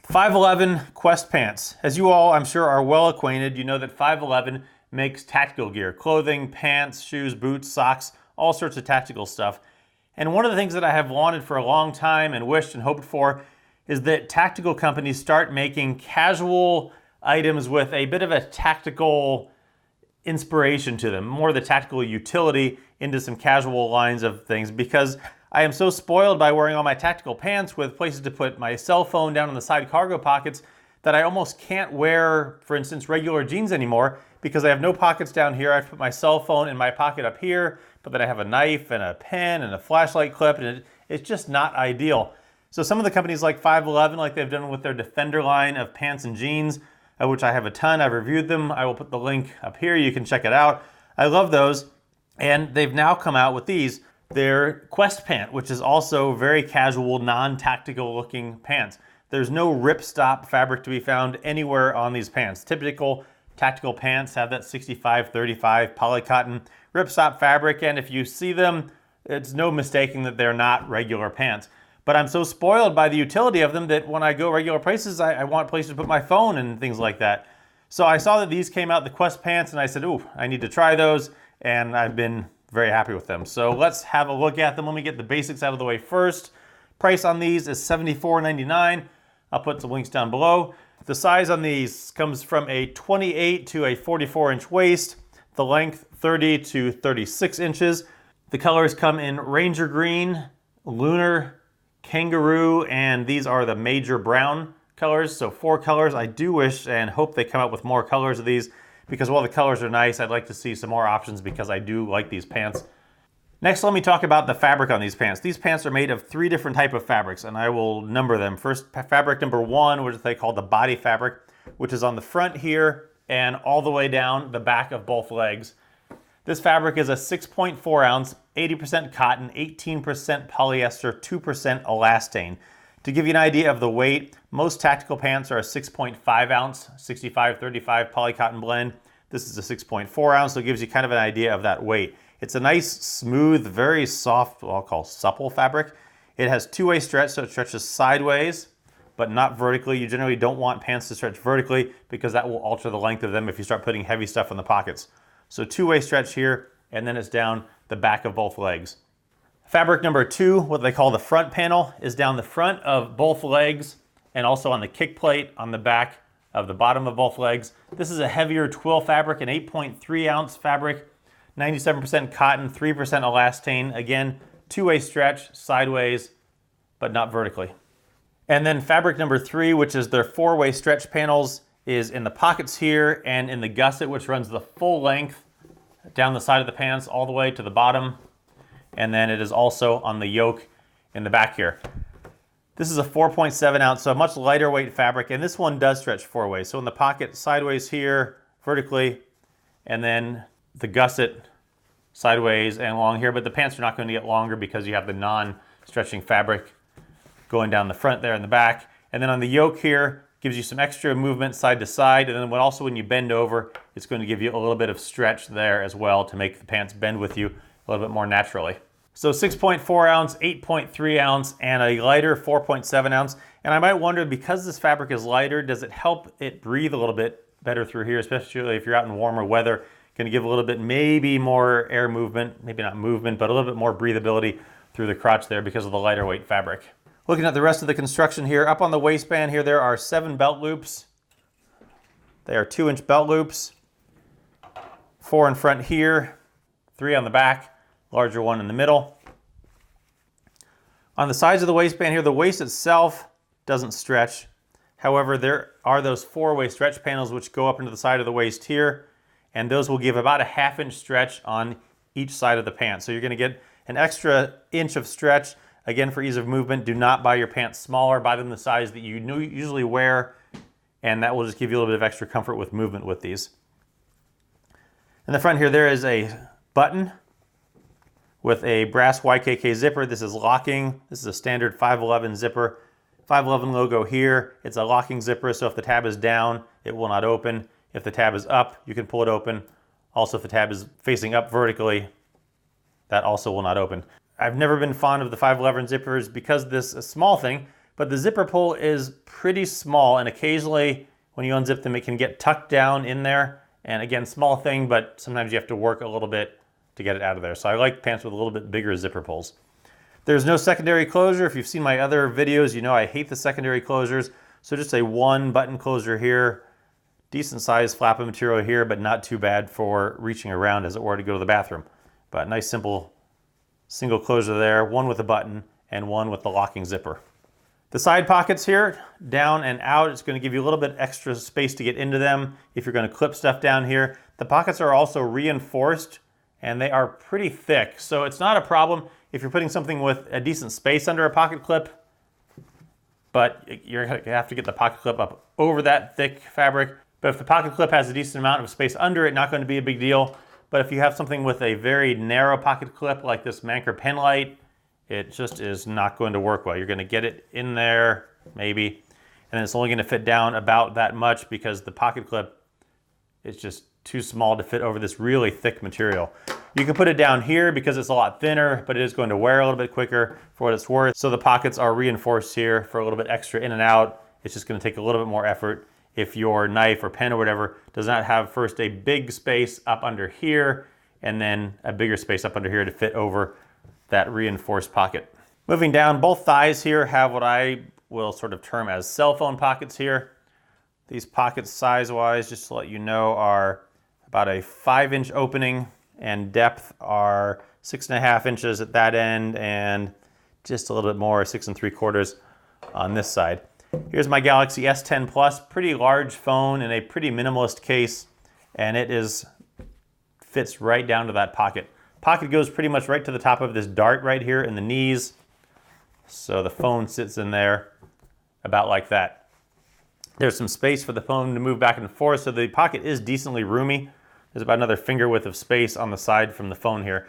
511 Quest Pants. As you all, I'm sure, are well acquainted, you know that 511 makes tactical gear, clothing, pants, shoes, boots, socks, all sorts of tactical stuff. And one of the things that I have wanted for a long time and wished and hoped for is that tactical companies start making casual items with a bit of a tactical inspiration to them, more the tactical utility into some casual lines of things, because I am so spoiled by wearing all my tactical pants with places to put my cell phone down in the side cargo pockets that I almost can't wear, for instance, regular jeans anymore because I have no pockets down here. I have to put my cell phone in my pocket up here, but then I have a knife and a pen and a flashlight clip, and it's just not ideal. So some of the companies like 511, like they've done with their Defender line of pants and jeans, which I have a ton, I've reviewed them. I will put the link up here, you can check it out. I love those. And they've now come out with these. They're Quest Pant, which is also very casual, non-tactical looking pants. There's no ripstop fabric to be found anywhere on these pants. Typical tactical pants have that 65-35 polycotton ripstop fabric, and if you see them, it's no mistaking that they're not regular pants. But I'm so spoiled by the utility of them that when I go regular places, I want places to put my phone and things like that. So I saw that these came out, the Quest Pants, and I said, ooh, I need to try those, and I've been very happy with them. So let's have a look at them. Let me get the basics out of the way first. Price on these is $74.99. I'll put some links down below. The size on these comes from a 28 to a 44-inch waist. The length 30 to 36 inches. The colors come in Ranger Green, Lunar, Kangaroo, and these are the major brown colors. So 4 colors. I do wish and hope they come out with more colors of these, because while the colors are nice, I'd like to see some more options because I do like these pants. Next, let me talk about the fabric on these pants. These pants are made of 3 different types of fabrics, and I will number them. First, fabric number 1, which they call the body fabric, which is on the front here and all the way down the back of both legs. This fabric is a 6.4 ounce, 80% cotton, 18% polyester, 2% elastane. To give you an idea of the weight, most tactical pants are a 6.5 ounce, 65-35 polycotton blend. This is a 6.4 ounce, so it gives you kind of an idea of that weight. It's a nice, smooth, very soft, what I'll call supple fabric. It has 2-way stretch, so it stretches sideways, but not vertically. You generally don't want pants to stretch vertically because that will alter the length of them if you start putting heavy stuff in the pockets. So 2-way stretch here, and then it's down the back of both legs. Fabric number 2, what they call the front panel, is down the front of both legs and also on the kick plate on the back of the bottom of both legs. This is a heavier twill fabric, an 8.3 ounce fabric, 97% cotton, 3% elastane. Again, 2-way stretch, sideways, but not vertically. And then fabric number 3, which is their 4-way stretch panels, is in the pockets here and in the gusset, which runs the full length down the side of the pants all the way to the bottom. And then it is also on the yoke in the back here. This is a 4.7 ounce, so a much lighter weight fabric, and this one does stretch 4 ways. So in the pocket, sideways here, vertically, and then the gusset sideways and along here, but the pants are not going to get longer because you have the non-stretching fabric going down the front there in the back. And then on the yoke here, gives you some extra movement side to side, and then also when you bend over, it's going to give you a little bit of stretch there as well to make the pants bend with you a little bit more naturally. So 6.4 ounce, 8.3 ounce, and a lighter 4.7 ounce. And I might wonder, because this fabric is lighter, does it help it breathe a little bit better through here, especially if you're out in warmer weather? Going to give a little bit, maybe more air movement, maybe not movement, but a little bit more breathability through the crotch there because of the lighter weight fabric. Looking at the rest of the construction here, up on the waistband here, there are 7 belt loops. They are 2-inch belt loops, 4 in front here, 3 on the back, larger one in the middle. On the sides of the waistband here, the waist itself doesn't stretch. However, there are those 4-way stretch panels which go up into the side of the waist here, and those will give about a 1/2 inch stretch on each side of the pants. So you're going to get an extra inch of stretch. Again, for ease of movement, do not buy your pants smaller. Buy them the size that you usually wear, and that will just give you a little bit of extra comfort with movement with these. In the front here, there is a button with a brass YKK zipper. This is locking. This is a standard 511 zipper. 511 logo here. It's a locking zipper, so if the tab is down, it will not open. If the tab is up, you can pull it open. Also, if the tab is facing up vertically, that also will not open. I've never been fond of the 511 zippers because this is a small thing, but the zipper pull is pretty small, and occasionally when you unzip them, it can get tucked down in there. And again, small thing, but sometimes you have to work a little bit to get it out of there. So I like pants with a little bit bigger zipper pulls. There's no secondary closure. If you've seen my other videos, you know I hate the secondary closures. So just a one button closure here, decent size flap of material here, but not too bad for reaching around as it were to go to the bathroom. But nice simple single closure there, one with a button and one with the locking zipper. The side pockets here, down and out, it's going to give you a little bit extra space to get into them if you're going to clip stuff down here. The pockets are also reinforced and they are pretty thick, so it's not a problem if you're putting something with a decent space under a pocket clip, but you're going to have to get the pocket clip up over that thick fabric. But if the pocket clip has a decent amount of space under it, not going to be a big deal. But if you have something with a very narrow pocket clip like this Manker pen light, it just is not going to work well. You're going to get it in there, maybe, and it's only going to fit down about that much because the pocket clip is just too small to fit over this really thick material. You can put it down here because it's a lot thinner, but it is going to wear a little bit quicker for what it's worth. So the pockets are reinforced here for a little bit extra in and out. It's just going to take a little bit more effort if your knife or pen or whatever does not have first a big space up under here and then a bigger space up under here to fit over that reinforced pocket. Moving down, both thighs here have what I will sort of term as cell phone pockets here. These pockets size-wise, just to let you know, are about a 5-inch opening, and depth are 6.5 inches at that end and just a little bit more, 6 3/4 on this side. Here's my Galaxy S10 Plus, pretty large phone in a pretty minimalist case, and it fits right down to that pocket. Pocket goes pretty much right to the top of this dart right here in the knees. So the phone sits in there about like that. There's some space for the phone to move back and forth, so the pocket is decently roomy. There's about another finger width of space on the side from the phone here.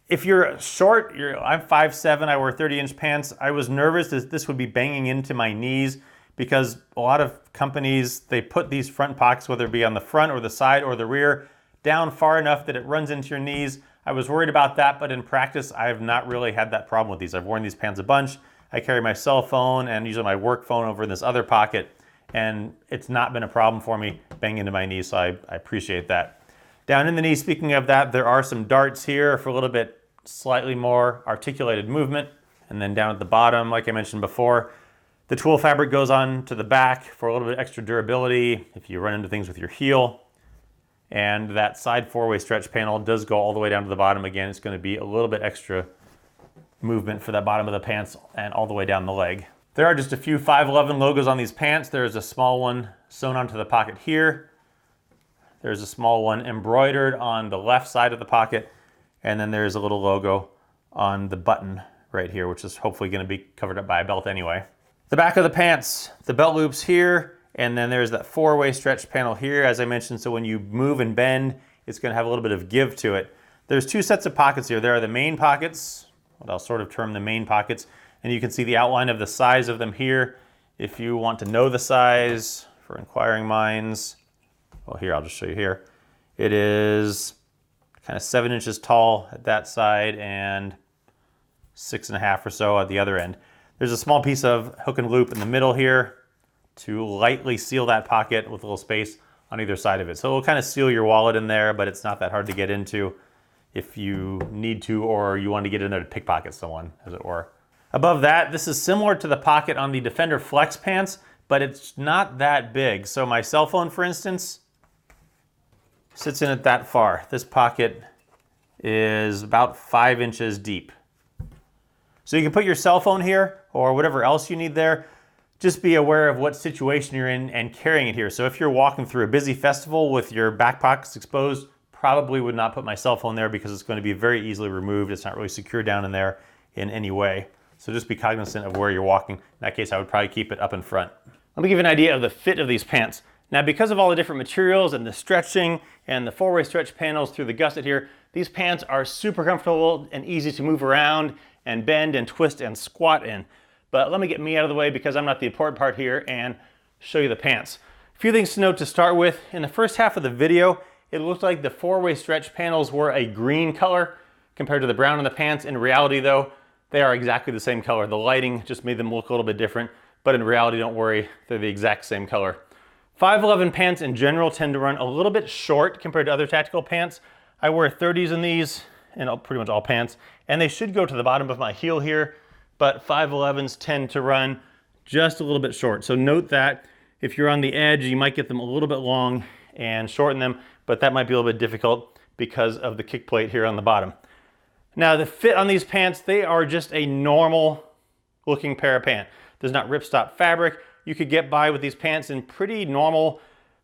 If you're short, I'm 5'7", I wear 30-inch pants. I was nervous that this would be banging into my knees because a lot of companies, they put these front pockets, whether it be on the front or the side or the rear, down far enough that it runs into your knees. I was worried about that, but in practice, I have not really had that problem with these. I've worn these pants a bunch. I carry my cell phone and usually my work phone over in this other pocket, and it's not been a problem for me banging into my knees, so I appreciate that. Down in the knee, speaking of that, there are some darts here for a little bit slightly more articulated movement. And then down at the bottom, like I mentioned before, the twill fabric goes on to the back for a little bit extra durability if you run into things with your heel. And that side four-way stretch panel does go all the way down to the bottom. Again, it's going to be a little bit extra movement for that bottom of the pants and all the way down the leg. There are just a few 511 logos on these pants. There's a small one sewn onto the pocket here. There's a small one embroidered on the left side of the pocket. And then there's a little logo on the button right here, which is hopefully going to be covered up by a belt anyway. The back of the pants, the belt loops here, and then there's that four-way stretch panel here, as I mentioned, so when you move and bend, it's going to have a little bit of give to it. There's two sets of pockets here. There are the main pockets, what I'll sort of term the main pockets, and you can see the outline of the size of them here. If you want to know the size for inquiring minds, well, here, I'll just show you here. It is kind of 7 inches tall at that side and 6.5 or so at the other end. There's a small piece of hook and loop in the middle here to lightly seal that pocket with a little space on either side of it. So it'll kind of seal your wallet in there, but it's not that hard to get into if you need to or you want to get in there to pickpocket someone, as it were. Above that, this is similar to the pocket on the Defender Flex pants, but it's not that big. So my cell phone, for instance, sits in it that far. This pocket is about 5 inches deep. So you can put your cell phone here or whatever else you need there. Just be aware of what situation you're in and carrying it here. So if you're walking through a busy festival with your back pockets exposed, probably would not put my cell phone there because it's going to be very easily removed. It's not really secure down in there in any way. So just be cognizant of where you're walking. In that case, I would probably keep it up in front. Let me give you an idea of the fit of these pants. Now, because of all the different materials and the stretching and the four-way stretch panels through the gusset here, these pants are super comfortable and easy to move around and bend and twist and squat in. But let me get me out of the way because I'm not the important part here and show you the pants. A few things to note to start with. In the first half of the video, it looked like the four-way stretch panels were a green color compared to the brown on the pants. In reality though, They are exactly the same color. The lighting just made them look a little bit different, but in reality, don't worry, they're the exact same color. 511 pants in general tend to run a little bit short compared to other tactical pants. I wear 30s in these, and pretty much all pants, and they should go to the bottom of my heel here, but 511s tend to run just a little bit short. So note that if you're on the edge, you might get them a little bit long and shorten them, but that might be a little bit difficult because of the kick plate here on the bottom. Now the fit on these pants, they are just a normal looking pair of pants. There's not ripstop fabric. You could get by with these pants in pretty normal,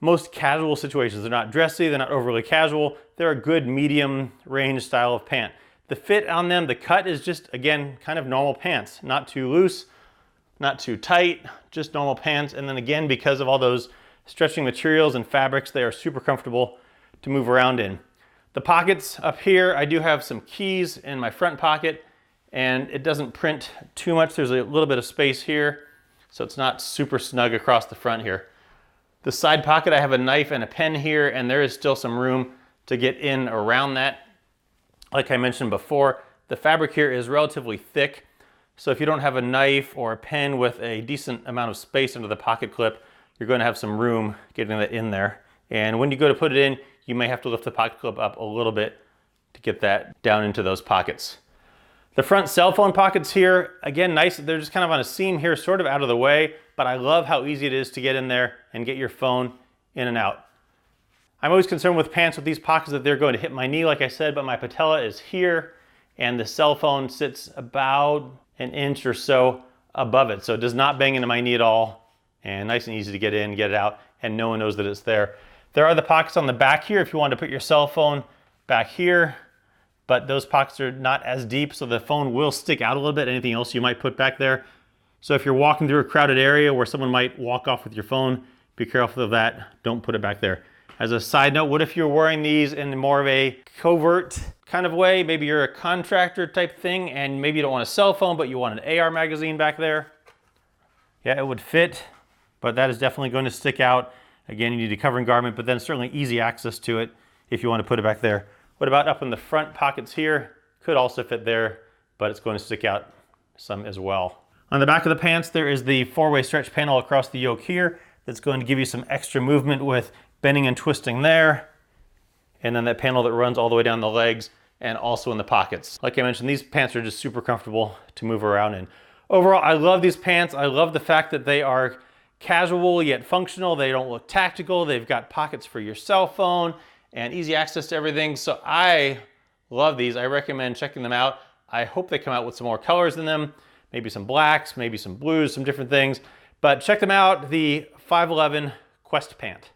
most casual situations. They're not dressy, they're not overly casual. They're a good medium range style of pant. The fit on them, the cut is just, again, kind of normal pants. Not too loose, not too tight, just normal pants. And then again, because of all those stretching materials and fabrics, they are super comfortable to move around in. The pockets up here, I do have some keys in my front pocket, and it doesn't print too much. There's a little bit of space here, so it's not super snug across the front here. The side pocket, I have a knife and a pen here, and there is still some room to get in around that. Like I mentioned before, the fabric here is relatively thick, so if you don't have a knife or a pen with a decent amount of space under the pocket clip, you're going to have some room getting that in there. And when you go to put it in, you may have to lift the pocket clip up a little bit to get that down into those pockets. The front cell phone pockets here, again, nice. They're just kind of on a seam here, sort of out of the way, but I love how easy it is to get in there and get your phone in and out. I'm always concerned with pants with these pockets that they're going to hit my knee, like I said, but my patella is here, and the cell phone sits about an inch or so above it, so it does not bang into my knee at all, and nice and easy to get in, get it out, and no one knows that it's there. There are the pockets on the back here if you want to put your cell phone back here, but those pockets are not as deep, so the phone will stick out a little bit, anything else you might put back there. So if you're walking through a crowded area where someone might walk off with your phone, be careful of that, don't put it back there. As a side note, what if you're wearing these in more of a covert kind of way? Maybe you're a contractor type thing, and maybe you don't want a cell phone, but you want an AR magazine back there. Yeah, it would fit, but that is definitely going to stick out. Again, you need a covering garment, but then certainly easy access to it if you want to put it back there. What about up in the front pockets here? Could also fit there, but it's going to stick out some as well. On the back of the pants, there is the four-way stretch panel across the yoke here that's going to give you some extra movement with bending and twisting there. And then that panel that runs all the way down the legs and also in the pockets. Like I mentioned, these pants are just super comfortable to move around in. Overall, I love these pants. I love the fact that they are casual yet functional. They don't look tactical. They've got pockets for your cell phone and easy access to everything. So I love these. I recommend checking them out. I hope they come out with some more colors in them, maybe some blacks, maybe some blues, some different things. But check them out, the 511 Quest Pant.